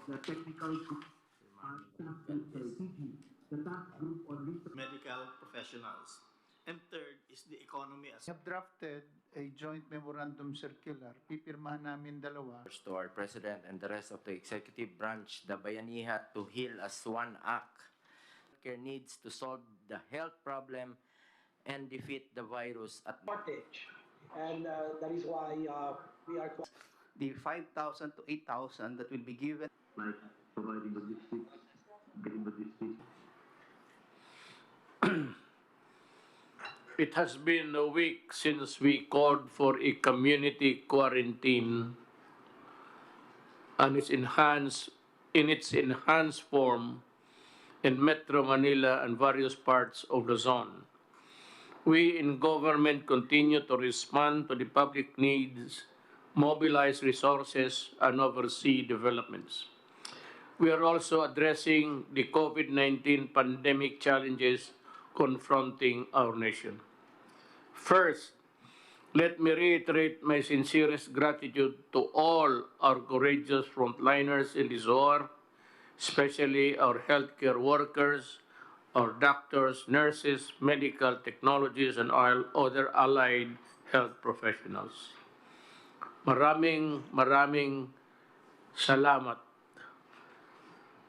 the technical group task group, sorry, TG, the task group on research. Medical professionals. And third is the economy as We have drafted a joint memorandum circular. Pipirmahan namin dalawa. To our President and the rest of the executive branch, the Bayanihan to Heal as One Act. Care needs to solve the health problem and defeat the virus at shortage. And that is why we are the 5,000 to 8,000 that will be given. Like providing logistics, getting logistics. It has been a week since we called for a community quarantine and in its enhanced form in Metro Manila and various parts of the zone. We in government continue to respond to the public needs, mobilize resources, and oversee developments. We are also addressing the COVID-19 pandemic challenges confronting our nation. First, let me reiterate my sincerest gratitude to all our courageous frontliners in this war, especially our healthcare workers, our doctors, nurses, medical technologists, and all other allied health professionals. Maraming salamat.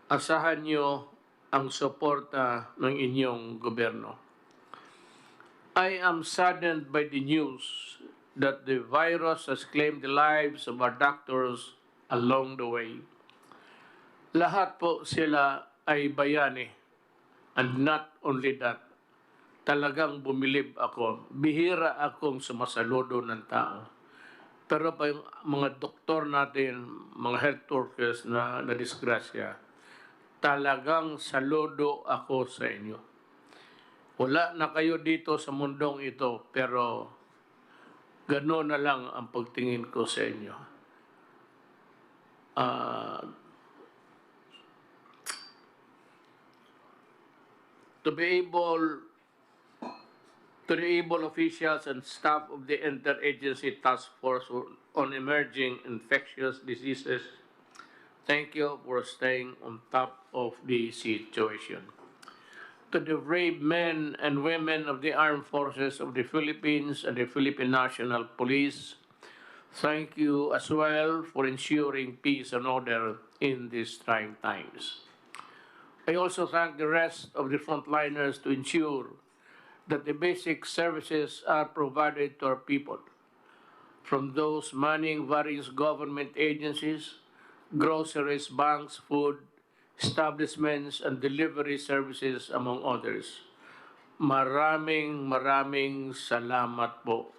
Asahan niyo ang suporta ng inyong gobyerno. I am saddened by the news that the virus has claimed the lives of our doctors along the way. Lahat po sila ay bayani. And not only that, talagang bumilib ako. Bihira akong sumasaludo ng tao. Pero pa yung mga doktor natin, mga health workers na nadisgrasya, talagang saludo ako sa inyo. Wala na kayo dito sa mundong ito, pero gano'n na lang ang pagtingin ko sa inyo. To the able officials and staff of the Interagency Task Force on Emerging Infectious Diseases, thank you for staying on top of the situation. To the brave men and women of the Armed Forces of the Philippines and the Philippine National Police, thank you as well for ensuring peace and order in these trying times. I also thank the rest of the frontliners to ensure that the basic services are provided to our people, from those manning various government agencies, groceries, banks, food establishments, and delivery services, among others. Maraming salamat po.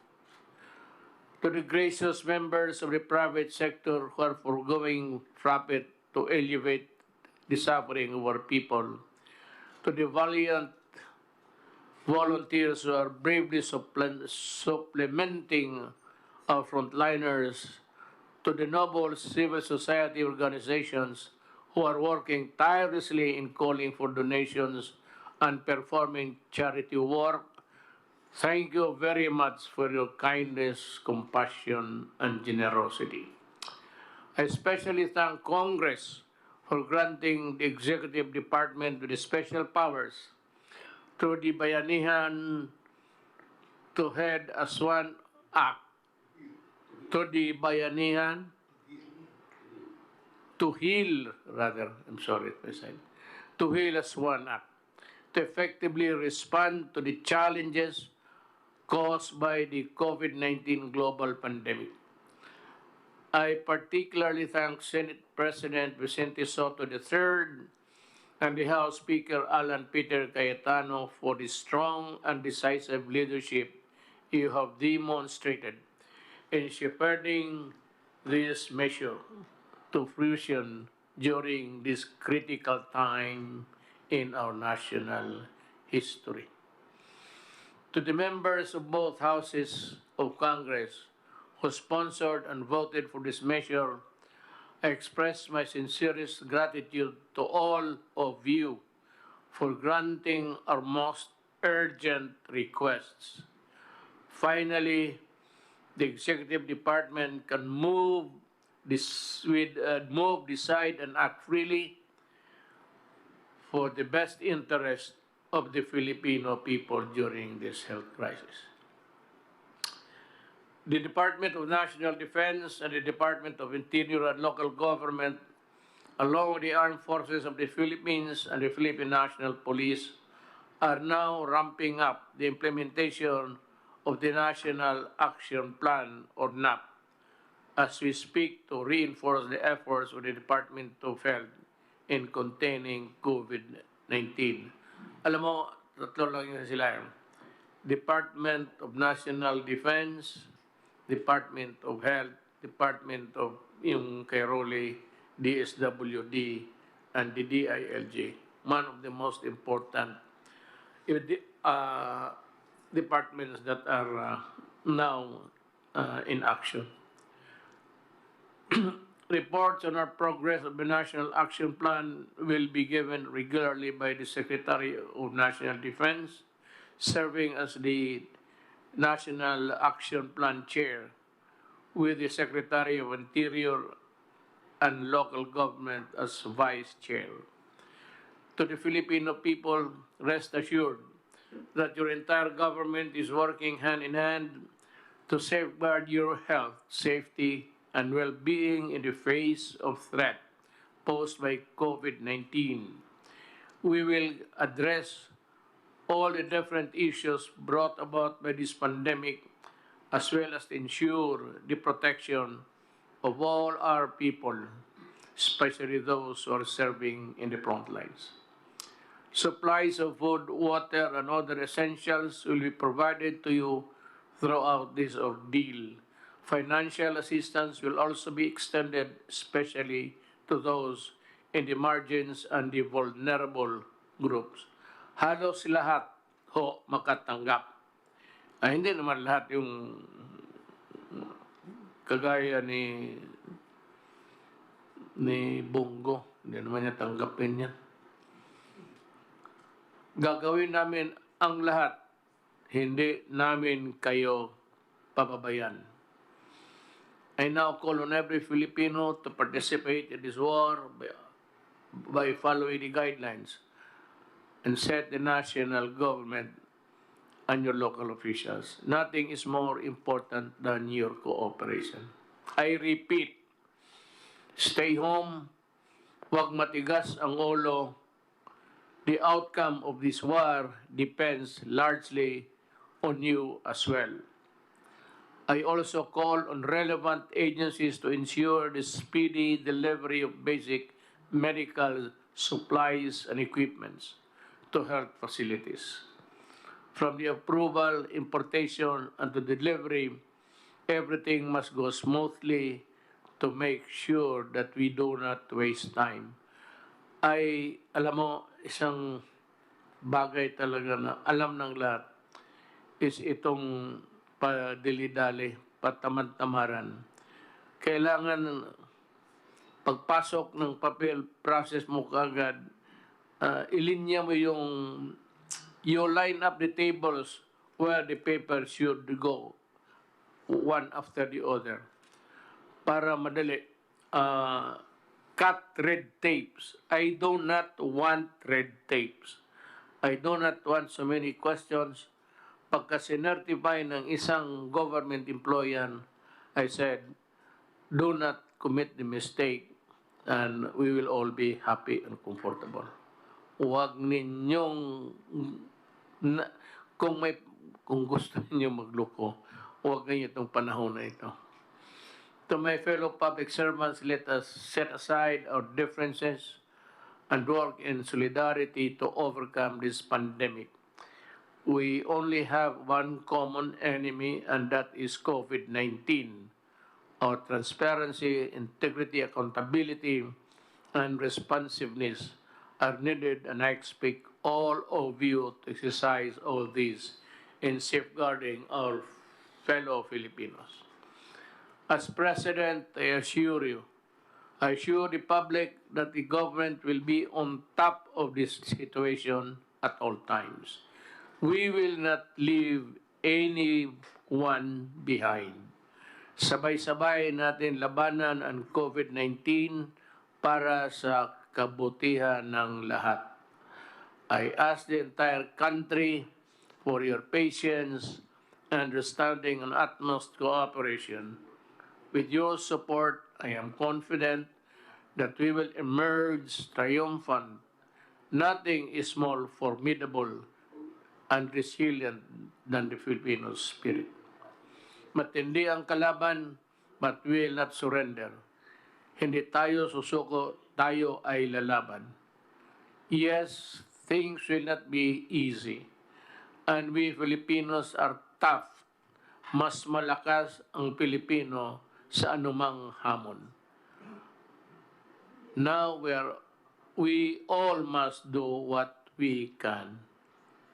To the gracious members of the private sector who are foregoing profit to elevate the suffering of our people, to the valiant volunteers who are bravely supplementing our frontliners, to the noble civil society organizations who are working tirelessly in calling for donations and performing charity work, thank you very much for your kindness, compassion, and generosity. I especially thank Congress for granting the Executive Department with the special powers through the Bayanihan to head as one act, to the Bayanihan to heal, to heal as one act, to effectively respond to the challenges caused by the COVID-19 global pandemic. I particularly thank Senate President Vicente Soto III and the House Speaker Alan Peter Cayetano for the strong and decisive leadership you have demonstrated in shepherding this measure to fruition during this critical time in our national history. To the members of both houses of Congress who sponsored and voted for this measure, I express my sincerest gratitude to all of you for granting our most urgent requests. Finally, the Executive Department can move move, decide, and act freely for the best interest of the Filipino people during this health crisis. The Department of National Defense and the Department of Interior and Local Government, along with the Armed Forces of the Philippines and the Philippine National Police, are now ramping up the implementation of the National Action Plan, or NAP, as we speak, to reinforce the efforts of the Department of Health in containing COVID-19. Alam mo, tatlo lang yun sila. Department of National Defense, Department of Health, Department of yung kay Rolly, DSWD, and the DILG. One of the most important departments that are now in action. Reports on our progress of the National Action Plan will be given regularly by the Secretary of National Defense, serving as the National Action Plan Chair, with the Secretary of Interior and Local Government as Vice Chair. To the Filipino people, rest assured that your entire government is working hand in hand to safeguard your health, safety, and well-being in the face of threat posed by COVID-19. We will address all the different issues brought about by this pandemic, as well as to ensure the protection of all our people, especially those who are serving in the front lines. Supplies of food, water, and other essentials will be provided to you throughout this ordeal. Financial assistance will also be extended, especially to those in the margins and the vulnerable groups. Halos lahat ho makatanggap. Hindi naman lahat yung kagaya ni Bongo. Hindi naman niya tanggapin yan. Gagawin namin ang lahat. Hindi namin kayo pababayan. I now call on every Filipino to participate in this war by following the guidelines and set the national government and your local officials. Nothing is more important than your cooperation. I repeat, stay home, huwag matigas ang ulo. The outcome of this war depends largely on you as well. I also call on relevant agencies to ensure the speedy delivery of basic medical supplies and equipments to health facilities. From the approval, importation, and the delivery, everything must go smoothly to make sure that we do not waste time. Alam mo, isang bagay talaga na alam ng lahat is itong padili-dali, patamad-tamaran. Kailangan pagpasok ng papel, process mo kaagad, ilinya mo yung, you line up the tables where the paper should go, one after the other, para madali. Cut red tapes. I do not want red tapes. I do not want so many questions. Pagka sinertify ng isang government employee, I said, do not commit the mistake and we will all be happy and comfortable. Huwag ninyong, kung gusto niyo magloko, huwag ninyo itong panahon na ito. To my fellow public servants, let us set aside our differences and work in solidarity to overcome this pandemic. We only have one common enemy, and that is COVID-19. Our transparency, integrity, accountability, and responsiveness are needed, and I expect all of you to exercise all these in safeguarding our fellow Filipinos. As President, I assure the public that the government will be on top of this situation at all times. We will not leave anyone behind. Sabay-sabay natin labanan ang COVID-19 para sa kabutihan ng lahat. I ask the entire country for your patience, understanding, and utmost cooperation. With your support, I am confident that we will emerge triumphant. Nothing is more formidable and resilient than the Filipino spirit. Matindi ang kalaban, but we will not surrender. Hindi tayo susuko, tayo ay lalaban. Yes, things will not be easy. And we Filipinos are tough. Mas malakas ang Pilipino sa anumang hamon. Now we all must do what we can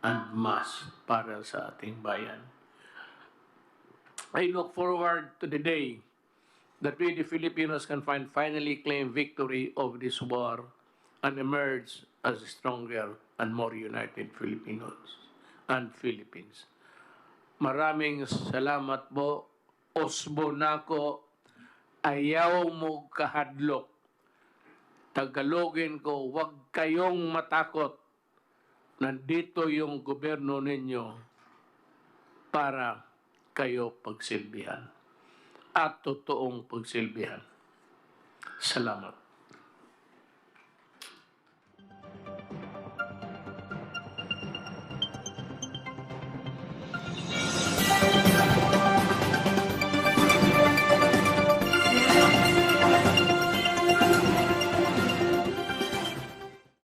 and must para sa ating bayan. I look forward to the day that we, the Filipinos, can finally claim victory over this war and emerge as stronger and more united Filipinos and Philippines. Maraming salamat po. Osbo nako, ayaw mo kahadlok. Tagalogin ko, huwag kayong matakot. Nandito yung gobyerno ninyo para kayo pagsilbihan at totoong pagsilbihan. Salamat.